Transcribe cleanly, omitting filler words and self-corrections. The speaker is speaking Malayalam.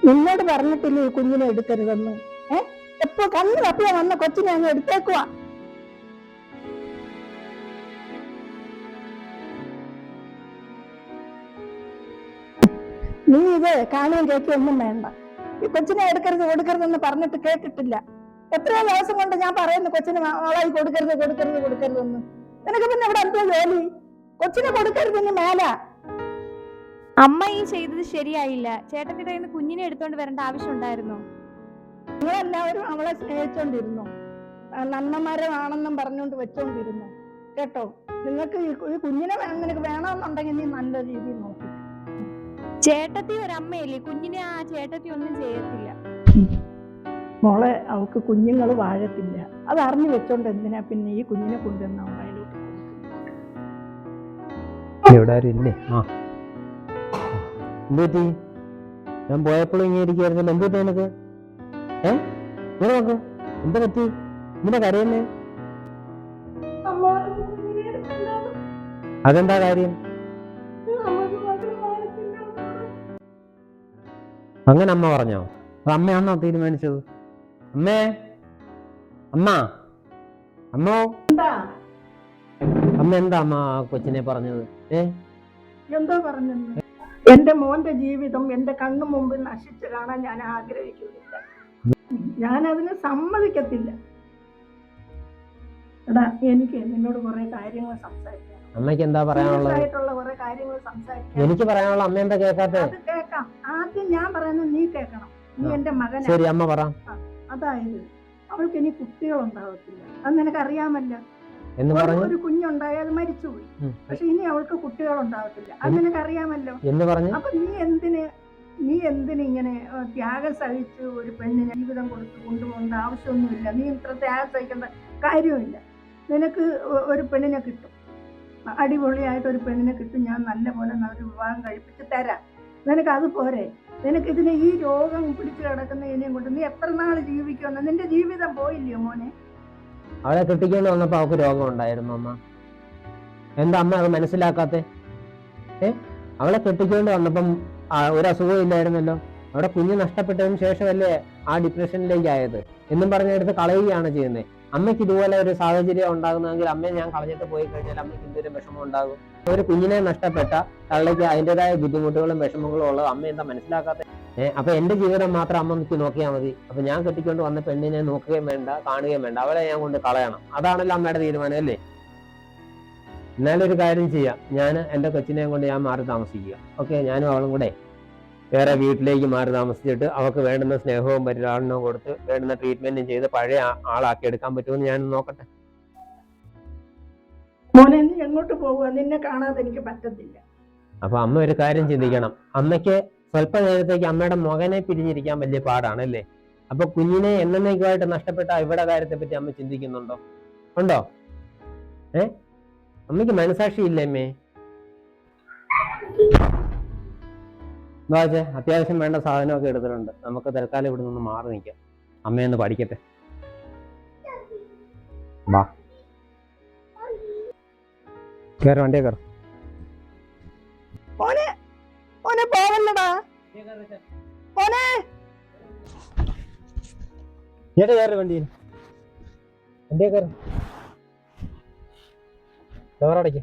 നിന്നോട് പറഞ്ഞിട്ടില്ലേ ഈ കുഞ്ഞിനെ എടുക്കരുതെന്ന്? എപ്പോ കണ്ണ് തപ്പിയാ വന്ന കൊച്ചിനെ അങ്ങ് എടുത്തേക്കുവാ. നീ ഇത് കാണുകയും കേൾക്കുകയും ഒന്നും വേണ്ട. ഈ കൊച്ചിനെ എടുക്കരുത് കൊടുക്കരുതെന്ന് പറഞ്ഞിട്ട് കേട്ടിട്ടില്ല. എത്രയോ ദിവസം കൊണ്ട് ഞാൻ പറയുന്നു കൊച്ചിന് മോളായി കൊടുക്കരുത് കൊടുക്കരുത് കൊടുക്കരുതെന്ന്. നിനക്ക് പിന്നെ ഇവിടെ എന്തോ ജോലി? കൊച്ചിനെ കൊടുക്കരുത് ഇനി മേല. അമ്മ ഈ ചെയ്തത് ശരിയായില്ല. ചേട്ടന്റെ കയ്യിൽ നിന്ന് കുഞ്ഞിനെ എടുത്തോണ്ട് വരേണ്ട ആവശ്യം ഉണ്ടായിരുന്നോ? നിങ്ങളെല്ലാവരും അവളെ സ്നേഹിച്ചോണ്ടിരുന്നു, നന്മമരമാണെന്നും പറഞ്ഞുകൊണ്ട് വെച്ചോണ്ടിരുന്നു. കേട്ടോ, നിങ്ങൾക്ക് ഈ കുഞ്ഞിനെ നിനക്ക് വേണമെന്നുണ്ടെങ്കിൽ നീ നല്ല രീതിയിൽ നോക്കി. ചേട്ടത്തി ഒരമ്മയല്ലേ, കുഞ്ഞിനെ ആ ചേട്ടത്തി ഒന്നും ചെയ്യത്തില്ല. മോളെ, അവൾക്ക് കുഞ്ഞുങ്ങൾ വാഴത്തില്ല. അത് അറിഞ്ഞു വെച്ചോണ്ട് എന്തിനാ പിന്നെ ഈ കുഞ്ഞിനെ കൊണ്ടുവന്ന അവളയിലോട്ട് എന്തുപറ്റി? ഞാൻ പോയപ്പോഴും ഇങ്ങനെ ഇരിക്കുവായിരുന്നല്ലോ. എന്തുപറ്റി നിനക്ക്? നോക്ക്, എന്താ പറ്റി? ഇങ്ങനെ കരയല്ലേ? അതെന്താ കാര്യം? അങ്ങനെ അമ്മ പറഞ്ഞോ? അമ്മയാണോ തീരുമാനിച്ചത്? അമ്മേ, അമ്മ, അമ്മോ, അമ്മ എന്താ അമ്മ കൊച്ചിനെ പറഞ്ഞത്? എന്തോ പറഞ്ഞെന്ന്? എന്റെ മോന്റെ ജീവിതം എന്റെ കണ്ണു മുമ്പിൽ നശിച്ചു കാണാൻ ഞാൻ ആഗ്രഹിക്കുന്നില്ല. ഞാൻ അതിന് സമ്മതിക്കത്തില്ല. എടാ, എനിക്ക് നിന്നോട് കുറെ കാര്യങ്ങൾ സംസാരിക്കാം. അമ്മയ്ക്ക് എന്താ പറയാനുള്ളത്? കുറെ കാര്യങ്ങൾ സംസാരിക്കാം. എനിക്ക് പറയാനുള്ള അമ്മ എന്താ കേൾക്കാത്തത്? അത് കേൾക്കാം. ആദ്യം ഞാൻ പറയുന്നത് നീ കേൾക്കണം. നീ എന്റെ മകനാ. ശരി അമ്മ പറ. അതായത് അവൾക്ക് ഇനി കുട്ടികളുണ്ടാവത്തില്ല. അത് നിനക്ക് അറിയാമല്ലോ. ഒരു കുഞ്ഞുണ്ടായാൽ മരിച്ചുപോയി. പക്ഷെ ഇനി അവൾക്ക് കുട്ടികൾ ഉണ്ടാവത്തില്ല. അത് നിനക്ക് അറിയാമല്ലോ. അപ്പൊ നീ എന്തിന് ഇങ്ങനെ ത്യാഗം സഹിച്ച് ഒരു പെണ്ണിന് ജീവിതം കൊടുത്ത് കൊണ്ടുപോകേണ്ട ആവശ്യമൊന്നുമില്ല. നീ ഇത്ര ത്യാഗം സഹിക്കേണ്ട കാര്യമില്ല. നിനക്ക് ഒരു പെണ്ണിനെ കിട്ടും, അടിപൊളിയായിട്ട് ഒരു പെണ്ണിനെ കിട്ടും. ഞാൻ നല്ല പോലെ ഒരു വിവാഹം കഴിപ്പിച്ച് തരാം. നിനക്ക് അത് പോരെ? നിനക്ക് ഈ രോഗം പിടിച്ചു കിടക്കുന്നതിനെയും കൊണ്ട് നീ എത്ര നാൾ ജീവിക്കുമെന്ന്? നിന്റെ ജീവിതം പോയില്ലയോ മോനെ? അവളെ കെട്ടിക്കൊണ്ട് വന്നപ്പോ അവൾക്ക് രോഗം ഉണ്ടായിരുന്നു അമ്മ. എന്താ അമ്മ അത് മനസ്സിലാക്കാത്തെ? അവളെ കെട്ടിക്കൊണ്ട് വന്നപ്പം ഒരു അസുഖവും ഇല്ലായിരുന്നല്ലോ. അവിടെ കുഞ്ഞ് നഷ്ടപ്പെട്ടതിന് ശേഷമല്ലേ ആ ഡിപ്രഷനിലേക്ക് ആയത് എന്നും പറഞ്ഞെടുത്ത് കളയുകയാണ് ചെയ്യുന്നത്. അമ്മയ്ക്ക് ഇതുപോലെ ഒരു സാഹചര്യം ഉണ്ടാകുന്നതെങ്കിൽ അമ്മയെ ഞാൻ കളഞ്ഞിട്ട് പോയി കഴിഞ്ഞാൽ അമ്മയ്ക്ക് എന്തൊരു വിഷമം ഉണ്ടാകും? ഒരു കുഞ്ഞിനെ നഷ്ടപ്പെട്ട തള്ളയ്ക്ക് അതിൻ്റെതായ ബുദ്ധിമുട്ടുകളും വിഷമങ്ങളും ഉള്ളത് അമ്മ എന്താ മനസ്സിലാക്കാത്ത? അപ്പൊ എന്റെ ജീവിതം മാത്രം അമ്മ എനിക്ക് നോക്കിയാൽ മതി. അപ്പൊ ഞാൻ കെട്ടിക്കൊണ്ട് വന്ന പെണ്ണിനെ നോക്കുകയും വേണ്ട, കാണുകയും വേണ്ട, അവളെ ഞാൻ കൊണ്ട് കളയണം. അതാണല്ലോ അമ്മയുടെ തീരുമാനം അല്ലേ? എന്നാലൊരു കാര്യം ചെയ്യാം, ഞാൻ എന്റെ കൊച്ചിനെയും കൊണ്ട് ഞാൻ മാറി താമസിക്കുക. ഓക്കെ, ഞാനും അവളും കൂടെ വേറെ വീട്ടിലേക്ക് മാറി താമസിച്ചിട്ട് അവൾക്ക് വേണ്ടുന്ന സ്നേഹവും പരിപാലനവും കൊടുത്ത് വേണ്ടുന്ന ട്രീറ്റ്മെന്റും ചെയ്ത് പഴയ ആളാക്കി എടുക്കാൻ പറ്റുമെന്ന് ഞാൻ നോക്കട്ടെ. മോനെ, നീ എങ്ങോട്ട് പോവുക? നിന്നെ കാണാതെ എനിക്ക് പറ്റത്തില്ല. അപ്പൊ അമ്മ ഒരു കാര്യം ചിന്തിക്കണം. അമ്മയ്ക്ക് സ്വല്പ നേരത്തേക്ക് അമ്മയുടെ മകനെ പിരിഞ്ഞിരിക്കാൻ വലിയ പാടാണല്ലേ? അപ്പൊ കുഞ്ഞിനെ എന്നേക്കുമായിട്ട് നഷ്ടപ്പെട്ട ഇവരുടെ കാര്യത്തെ പറ്റി അമ്മ ചിന്തിക്കുന്നുണ്ടോ? ഉണ്ടോ? അമ്മയ്ക്ക് മനസാക്ഷി ഇല്ലേ അമ്മേ? വാച്ചേ, അത്യാവശ്യം വേണ്ട സാധനമൊക്കെ എടുത്തിട്ടുണ്ട്. നമുക്ക് തൽക്കാലം ഇവിടെ നിന്ന് മാറി നിൽക്കാം. അമ്മയൊന്ന് പഠിക്കട്ടെ. വാ, കേറ്, വണ്ടിയെ കയറും. പോവല്ലടാ മോനെ. കയറി വണ്ടിയിൽ, വണ്ടിയെ കയറും. ഡോറടയ്ക്ക്.